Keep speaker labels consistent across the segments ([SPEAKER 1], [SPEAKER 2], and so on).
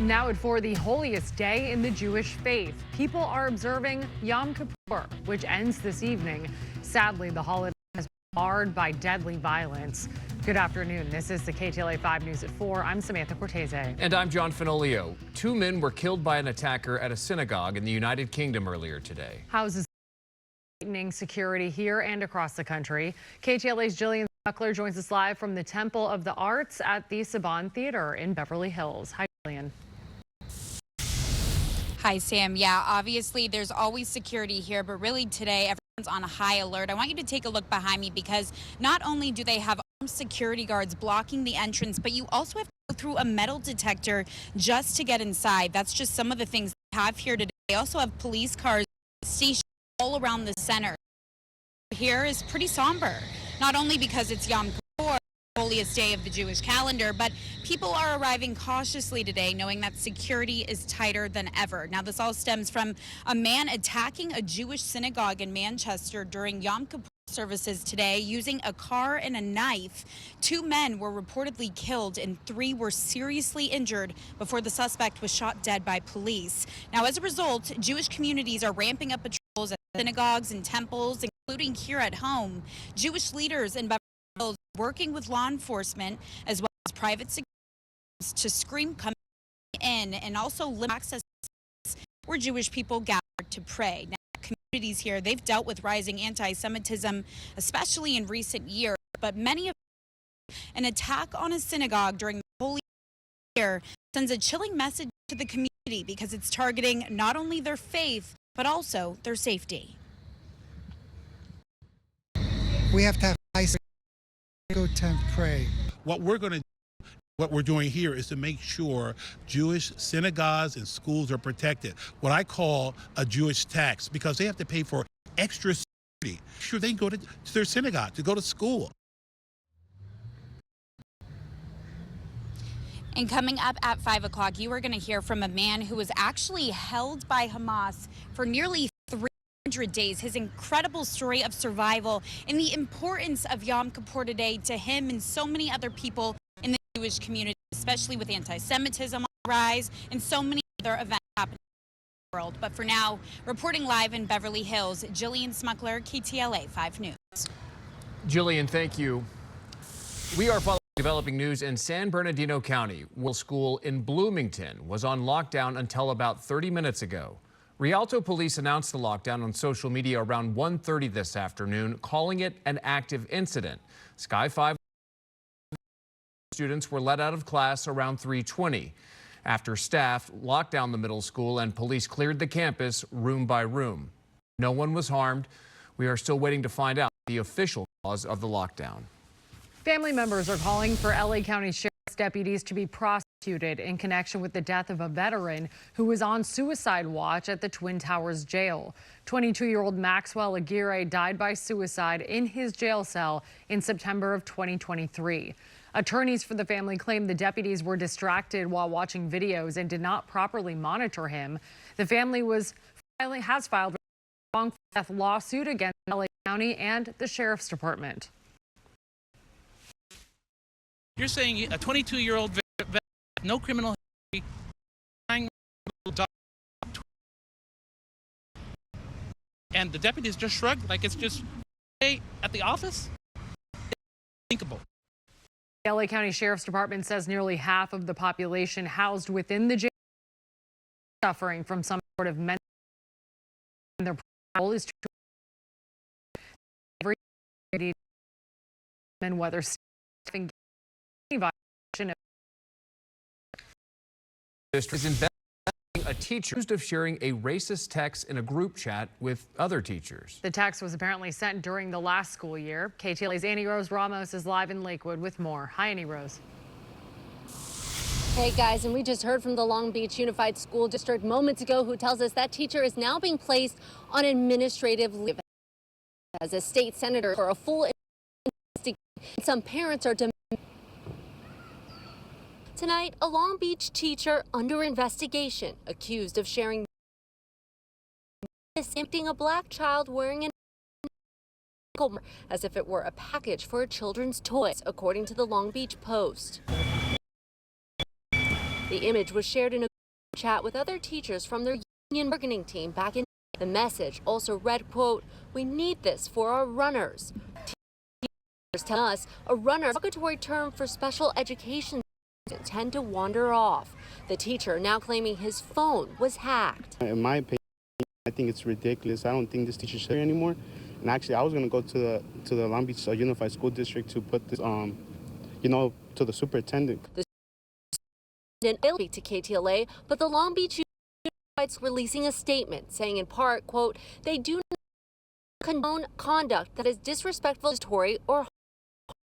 [SPEAKER 1] Now for the holiest day in the Jewish faith. People are observing Yom Kippur, which ends this evening. Sadly, the holiday has been marred by deadly violence. Good afternoon. This is the KTLA 5 News at 4. I'm Samantha Cortese.
[SPEAKER 2] And I'm John Finolio. 2 men were killed by an attacker at a synagogue in the United Kingdom earlier today.
[SPEAKER 1] Houses tightening security here and across the country. KTLA's Jillian Smuckler joins us live from the Temple of the Arts at the Saban Theater in Beverly Hills. Hi, Jillian.
[SPEAKER 3] Hi, Sam. Yeah, obviously there's always security here, but really today everyone's on a high alert. I want you to take a look behind me because not only do they have armed security guards blocking the entrance, but you also have to go through a metal detector just to get inside. That's just some of the things they have here today. They also have police cars stationed all around the center. Here is pretty somber, not only because it's Yom Kippur, holiest day of the Jewish calendar, but people are arriving cautiously today, knowing that security is tighter than ever. Now, this all stems from a man attacking a Jewish synagogue in Manchester during Yom Kippur services today using a car and a knife. 2 men were reportedly killed and 3 were seriously injured before the suspect was shot dead by police. Now, as a result, Jewish communities are ramping up patrols at synagogues and temples, including here at home. Jewish leaders in Beverly Hills working with law enforcement as well as private security to screen coming in and also limit access where Jewish people gather to pray. Now, communities here, they've dealt with rising anti-Semitism, especially in recent years, but many of an attack on a synagogue during the Holy Year sends a chilling message to the community because it's targeting not only their faith, but also their safety.
[SPEAKER 4] We have to have high go to pray.
[SPEAKER 5] What we're doing here is to make sure Jewish synagogues and schools are protected. What I call a Jewish tax, because they have to pay for extra security. Sure, they can go to their synagogue, to go to school.
[SPEAKER 3] And coming up at 5 o'clock, you are going to hear from a man who was actually held by Hamas for nearly 300 days. His incredible story of survival and the importance of Yom Kippur today to him and so many other people in the Jewish community, especially with anti-Semitism on the rise and so many other events happening in the world. But for now, reporting live in Beverly Hills, Jillian Smuckler, KTLA 5 News.
[SPEAKER 2] Jillian, thank you. We are following developing news in San Bernardino County. Will School in Bloomington was on lockdown until about 30 minutes ago. Rialto police announced the lockdown on social media around 1:30 this afternoon, calling it an active incident. Sky 5 students were let out of class around 3:20. After staff locked down the middle school and police cleared the campus room by room. No one was harmed. We are still waiting to find out the official cause of the lockdown.
[SPEAKER 1] Family members are calling for LA County Sheriff's deputies to be prosecuted in connection with the death of a veteran who was on suicide watch at the Twin Towers jail. 22-year-old Maxwell Aguirre died by suicide in his jail cell in September of 2023. Attorneys for the family claim the deputies were distracted while watching videos and did not properly monitor him. The family has filed a wrongful death lawsuit against LA County and the Sheriff's Department.
[SPEAKER 6] You're saying a 22-year-old vet, no criminal history, and the deputies just shrugged like it's just at the office? Unthinkable.
[SPEAKER 1] The LA County Sheriff's Department says nearly half of the population housed within the jail suffering from some sort of mental illness. Their goal is to every and whether staffing violation
[SPEAKER 2] Is investigating a teacher accused of sharing a racist text in a group chat with other teachers.
[SPEAKER 1] The text was apparently sent during the last school year. KTLA's Annie Rose Ramos is live in Lakewood with more. Hi, Annie Rose.
[SPEAKER 7] Hey guys, and we just heard from the Long Beach Unified School District moments ago who tells us that teacher is now being placed on administrative leave as a state senator for a full investigation. Some parents are demanding. Tonight, a Long Beach teacher under investigation accused of sharing emptying a black child wearing an as if it were a package for a children's toys, according to the Long Beach Post. The image was shared in a chat with other teachers from their union bargaining team back in. The message also read, quote, "We need this for our runners." Teachers tell us a runner is a derogatory term for special education students tend to wander off. The teacher now claiming his phone was hacked.
[SPEAKER 8] In my opinion, I think it's ridiculous. I don't think this teacher should be here anymore. And actually, I was going to go to the Long Beach Unified School District to put this, to the superintendent.
[SPEAKER 7] The student will speak to KTLA, but the Long Beach Unified is releasing a statement saying in part, quote, "They do not condone conduct that is disrespectful, or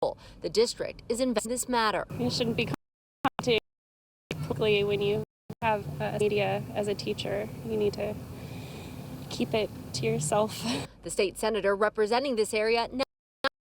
[SPEAKER 7] harmful. The district is investigating this matter."
[SPEAKER 9] You shouldn't be commenting quickly when you have media as a teacher. You need to keep it to yourself.
[SPEAKER 7] The state senator representing this area now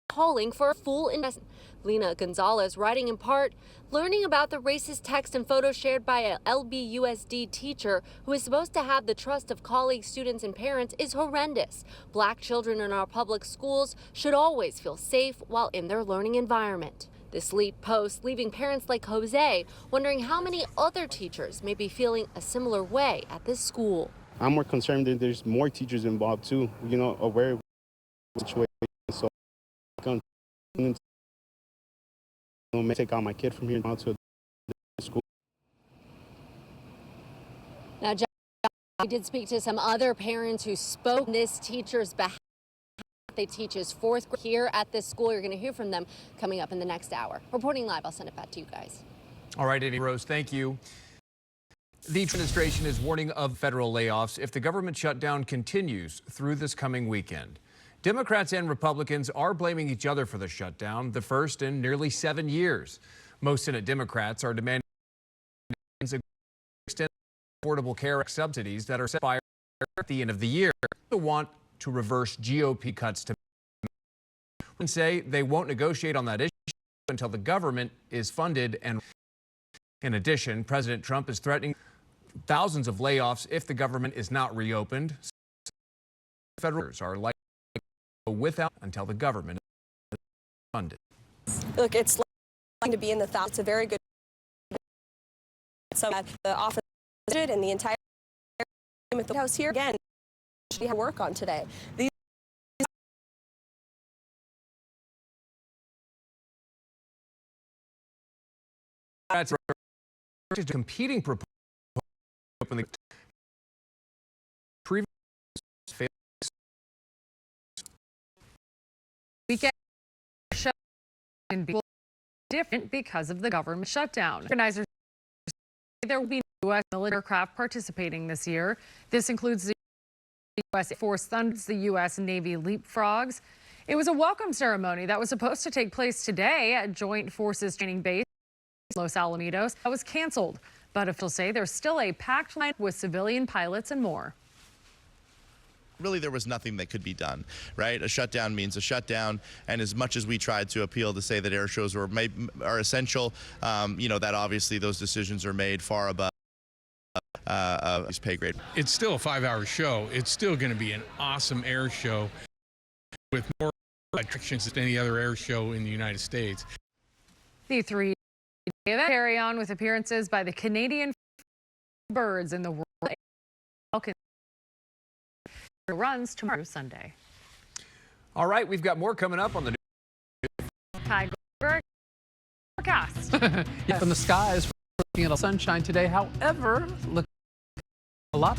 [SPEAKER 7] calling for a full investigation. Lena Gonzalez writing in part, learning about the racist text and photos shared by a LBUSD teacher who is supposed to have the trust of colleagues, students, and parents is horrendous. Black children in our public schools should always feel safe while in their learning environment. This lead post leaving parents like Jose wondering how many other teachers may be feeling a similar way at this school.
[SPEAKER 8] I'm more concerned that there's more teachers involved too, aware of the situation. So I may take out my kid from here now to school.
[SPEAKER 7] Now, we did speak to some other parents who spoke on this teacher's behalf. They teach his fourth grade here at this school. You're going to hear from them coming up in the next hour. Reporting live, I'll send it back to you guys.
[SPEAKER 2] All right, Amy Rose, thank you. The administration is warning of federal layoffs if the government shutdown continues through this coming weekend. Democrats and Republicans are blaming each other for the shutdown, the first in nearly 7 years. Most Senate Democrats are demanding extend Affordable Care Act subsidies that are set by at the end of the year. They want to reverse GOP cuts to and say they won't negotiate on that issue until the government is funded. And in addition, President Trump is threatening thousands of layoffs if the government is not reopened. Federals are likely to go without until the government is funded.
[SPEAKER 10] Look, it's likely to be in the thousands. It's a very good. So the office and the entire with the House here again, we have work on today.
[SPEAKER 2] That's competing proposals.
[SPEAKER 1] Weekend show can be different because of the government shutdown. Organizers say there will be no U.S. military aircraft participating this year. This includes the U.S. Air Force Thunders, the U.S. Navy Leapfrogs. It was a welcome ceremony that was supposed to take place today at Joint Forces Training Base Los Alamitos. That was canceled, but officials say there's still a packed line with civilian pilots and more.
[SPEAKER 11] Really, there was nothing that could be done, right? A shutdown means a shutdown, and as much as we tried to appeal to say that air shows are essential, that obviously those decisions are made far above his pay grade.
[SPEAKER 12] It's still a 5-hour show. It's still going to be an awesome air show with more attractions than any other air show in the United States.
[SPEAKER 1] The 3-day event carry on with appearances by the Canadian birds in the World Falcon. Runs tomorrow, Sunday.
[SPEAKER 2] All right, we've got more coming up on the news.
[SPEAKER 1] Ty Goldberg, forecast.
[SPEAKER 13] Yeah, from the skies, looking at sunshine today. However, look a lot.